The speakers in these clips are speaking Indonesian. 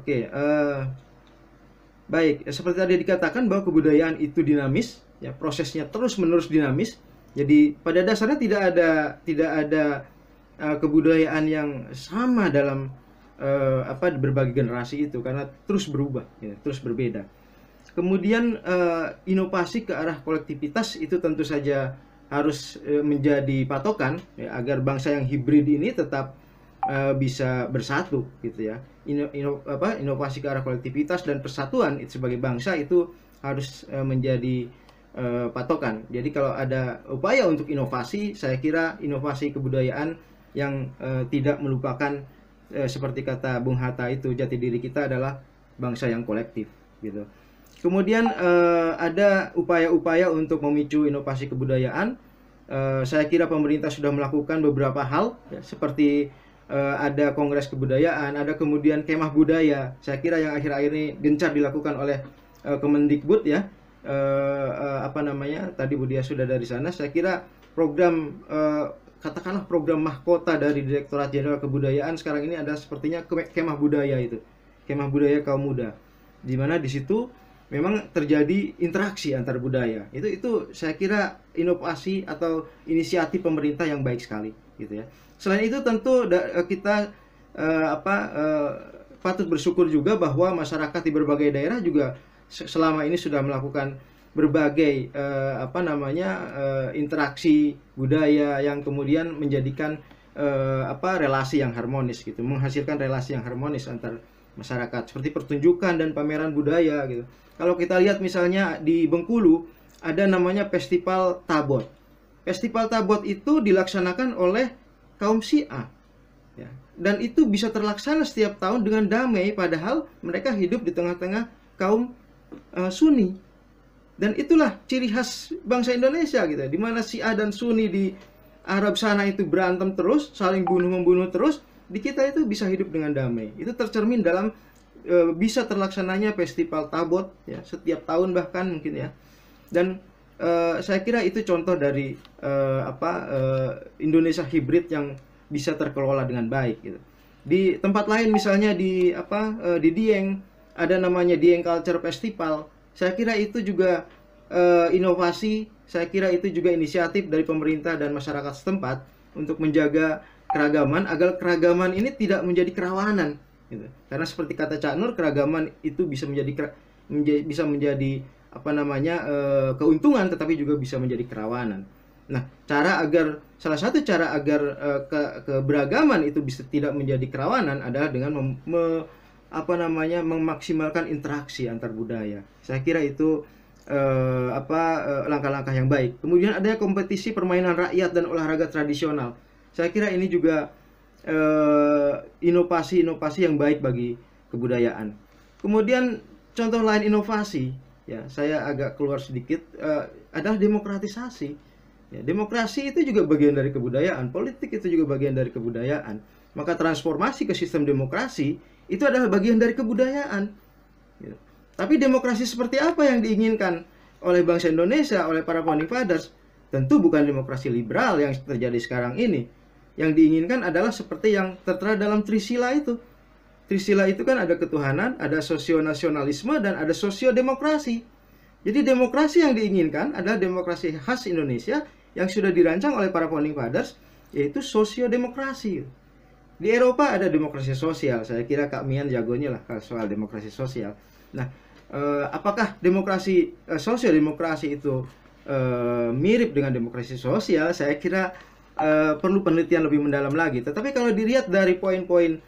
Oke, baik, seperti tadi dikatakan bahwa kebudayaan itu dinamis, ya, prosesnya terus-menerus dinamis. Jadi pada dasarnya tidak ada kebudayaan yang sama dalam berbagai generasi itu, karena terus berubah, ya, terus berbeda. Kemudian inovasi ke arah kolektivitas itu tentu saja harus menjadi patokan, ya, agar bangsa yang hibrid ini tetap bisa bersatu, gitu ya. Inovasi ke arah kolektivitas dan persatuan itu sebagai bangsa itu harus menjadi patokan. Jadi kalau ada upaya untuk inovasi, saya kira inovasi kebudayaan yang tidak melupakan seperti kata Bung Hatta itu, jati diri kita adalah bangsa yang kolektif, gitu. Kemudian ada upaya-upaya untuk memicu inovasi kebudayaan. Saya kira pemerintah sudah melakukan beberapa hal, ya, seperti ada kongres kebudayaan, ada kemudian kemah budaya. Saya kira yang akhir-akhir ini gencar dilakukan oleh Kemendikbud, ya. Tadi Bu Dia sudah dari sana. Saya kira program katakanlah program mahkota dari Direktorat Jenderal Kebudayaan sekarang ini ada sepertinya kemah budaya itu, kemah budaya kaum muda, di mana di situ memang terjadi interaksi antar budaya. Itu saya kira inovasi atau inisiatif pemerintah yang baik sekali, gitu ya. Selain itu tentu kita patut bersyukur juga bahwa masyarakat di berbagai daerah juga selama ini sudah melakukan berbagai interaksi budaya yang kemudian menjadikan relasi yang harmonis, gitu, menghasilkan relasi yang harmonis antar masyarakat, seperti pertunjukan dan pameran budaya, gitu. Kalau kita lihat misalnya di Bengkulu ada namanya Festival Tabot. Festival Tabot itu dilaksanakan oleh kaum Syiah, ya. Dan itu bisa terlaksana setiap tahun dengan damai, padahal mereka hidup di tengah-tengah kaum Sunni. Dan itulah ciri khas bangsa Indonesia, gitu, di mana Syiah dan Sunni di Arab sana itu berantem terus, saling bunuh-membunuh terus. Di kita itu bisa hidup dengan damai. Itu tercermin dalam bisa terlaksananya Festival Tabot, ya, setiap tahun bahkan mungkin, ya. Dan saya kira itu contoh dari Indonesia hibrid yang bisa terkelola dengan baik, gitu. Di tempat lain misalnya di Dieng ada namanya Dieng Culture Festival. Saya kira itu juga inovasi, saya kira itu juga inisiatif dari pemerintah dan masyarakat setempat untuk menjaga keragaman, agar keragaman ini tidak menjadi kerawanan, gitu. Karena seperti kata Cak Nur, keragaman itu bisa menjadi keuntungan, tetapi juga bisa menjadi kerawanan. Nah, salah satu cara agar keberagaman itu bisa tidak menjadi kerawanan adalah dengan memaksimalkan interaksi antar budaya. Saya kira itu langkah-langkah yang baik. Kemudian ada kompetisi permainan rakyat dan olahraga tradisional. Saya kira ini juga inovasi-inovasi yang baik bagi kebudayaan. Kemudian contoh lain inovasi, ya, saya agak keluar sedikit, adalah demokratisasi. Ya, demokrasi itu juga bagian dari kebudayaan, politik itu juga bagian dari kebudayaan. Maka transformasi ke sistem demokrasi itu adalah bagian dari kebudayaan. Ya. Tapi demokrasi seperti apa yang diinginkan oleh bangsa Indonesia, oleh para founding fathers? Tentu bukan demokrasi liberal yang terjadi sekarang ini. Yang diinginkan adalah seperti yang tertera dalam Trisila itu. Trisila itu kan ada ketuhanan, ada sosionasionalisme, dan ada sosiodemokrasi. Jadi demokrasi yang diinginkan adalah demokrasi khas Indonesia yang sudah dirancang oleh para founding fathers, yaitu sosiodemokrasi. Di Eropa ada demokrasi sosial. Saya kira Kak Mian jagonya lah soal demokrasi sosial. Nah, apakah demokrasi sosiodemokrasi itu mirip dengan demokrasi sosial? Saya kira perlu penelitian lebih mendalam lagi. Tetapi kalau dilihat dari poin-poin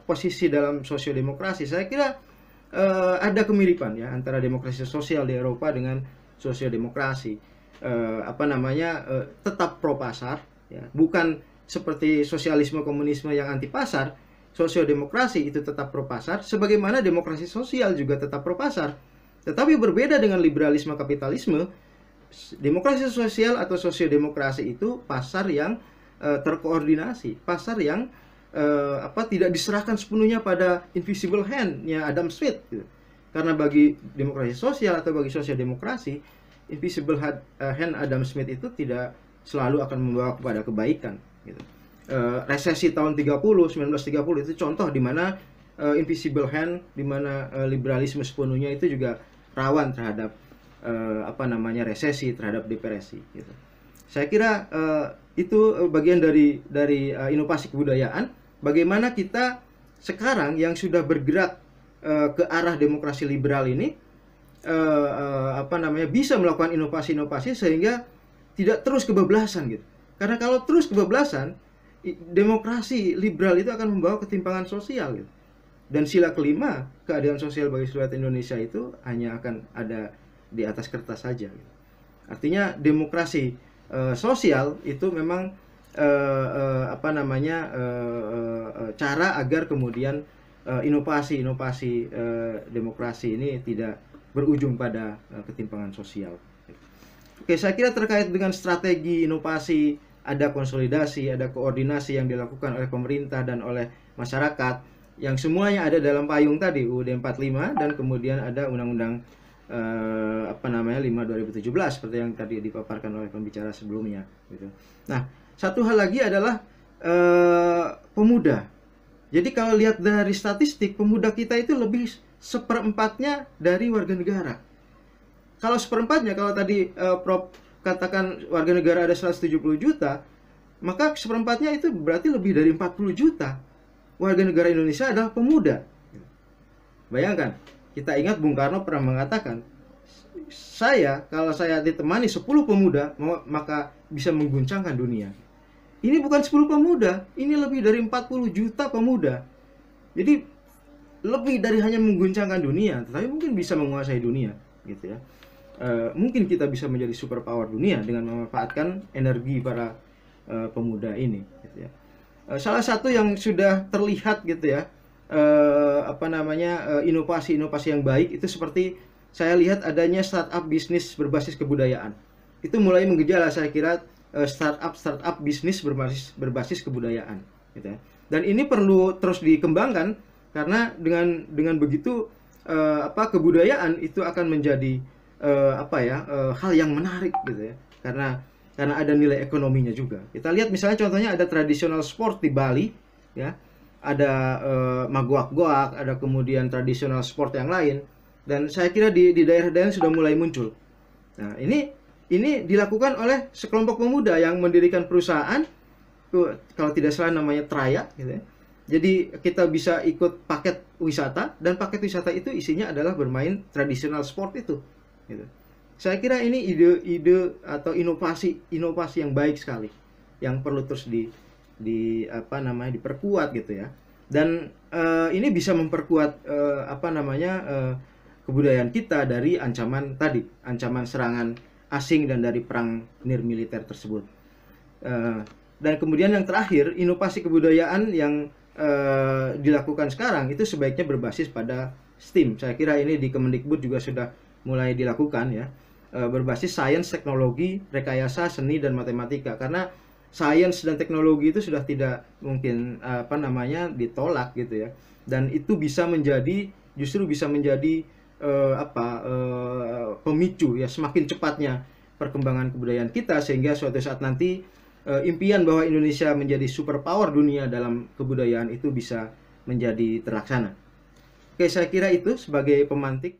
posisi dalam sosiodemokrasi, saya kira ada kemiripan, ya, antara demokrasi sosial di Eropa dengan sosiodemokrasi. Tetap pro pasar, ya, bukan seperti sosialisme komunisme yang anti pasar. Sosiodemokrasi itu tetap pro pasar, sebagaimana demokrasi sosial juga tetap pro pasar. Tetapi berbeda dengan liberalisme kapitalisme, demokrasi sosial atau sosiodemokrasi itu pasar yang terkoordinasi, pasar yang tidak diserahkan sepenuhnya pada invisible hand-nya Adam Smith, gitu. Karena bagi demokrasi sosial atau bagi sosiodemokrasi, invisible hand Adam Smith itu tidak selalu akan membawa kepada kebaikan, gitu. Resesi tahun 1930 itu contoh di mana invisible hand, di mana liberalisme sepenuhnya itu juga rawan terhadap resesi, terhadap depresi gitu. Saya kira itu bagian dari inovasi kebudayaan. Bagaimana kita sekarang yang sudah bergerak ke arah demokrasi liberal ini bisa melakukan inovasi-inovasi sehingga tidak terus kebablasan gitu. Karena kalau terus kebablasan, demokrasi liberal itu akan membawa ketimpangan sosial gitu. Dan sila kelima, keadilan sosial bagi seluruh rakyat Indonesia itu hanya akan ada di atas kertas saja gitu. Artinya demokrasi sosial itu memang cara agar kemudian inovasi-inovasi demokrasi ini tidak berujung pada ketimpangan sosial. Oke, saya kira terkait dengan strategi inovasi, ada konsolidasi, ada koordinasi yang dilakukan oleh pemerintah dan oleh masyarakat, yang semuanya ada dalam payung tadi UUD 45 dan kemudian ada Undang-Undang 5/2017 seperti yang tadi dipaparkan oleh pembicara sebelumnya gitu. Nah, satu hal lagi adalah pemuda. Jadi kalau lihat dari statistik, pemuda kita itu lebih seperempatnya dari warga negara. Kalau seperempatnya, kalau tadi Prof katakan warga negara ada 170 juta, maka seperempatnya itu berarti lebih dari 40 juta warga negara Indonesia adalah pemuda. Bayangkan, kita ingat Bung Karno pernah mengatakan, kalau saya ditemani 10 pemuda, maka bisa mengguncangkan dunia. Ini bukan 10 pemuda, ini lebih dari 40 juta pemuda. Jadi lebih dari hanya mengguncangkan dunia, tetapi mungkin bisa menguasai dunia, gitu ya. Mungkin kita bisa menjadi superpower dunia dengan memanfaatkan energi para pemuda ini, gitu ya. Salah satu yang sudah terlihat, gitu ya, inovasi-inovasi yang baik itu seperti saya lihat adanya startup bisnis berbasis kebudayaan. Itu mulai menggejala, saya kira, startup bisnis berbasis kebudayaan, gitu ya. Dan ini perlu terus dikembangkan karena dengan begitu kebudayaan itu akan menjadi hal yang menarik, gitu ya. Karena ada nilai ekonominya juga. Kita lihat misalnya contohnya ada tradisional sport di Bali, ya. Ada magoak-goak, ada kemudian tradisional sport yang lain, dan saya kira di daerah-daerah sudah mulai muncul. Nah, ini dilakukan oleh sekelompok pemuda yang mendirikan perusahaan, kalau tidak salah namanya Traya, gitu ya. Jadi kita bisa ikut paket wisata, dan paket wisata itu isinya adalah bermain tradisional sport itu, gitu. Saya kira ini ide atau inovasi yang baik sekali, yang perlu terus diperkuat, gitu ya. Dan ini bisa memperkuat kebudayaan kita dari ancaman serangan asing dan dari perang nirmiliter tersebut. Dan kemudian yang terakhir, inovasi kebudayaan yang dilakukan sekarang itu sebaiknya berbasis pada STEAM. Saya kira ini di Kemendikbud juga sudah mulai dilakukan, ya. Berbasis sains, teknologi, rekayasa, seni, dan matematika. Karena sains dan teknologi itu sudah tidak mungkin ditolak, gitu ya. Dan itu justru bisa menjadi pemicu, ya, semakin cepatnya perkembangan kebudayaan kita, sehingga suatu saat nanti impian bahwa Indonesia menjadi superpower dunia dalam kebudayaan itu bisa menjadi terlaksana. Oke, saya kira itu sebagai pemantik.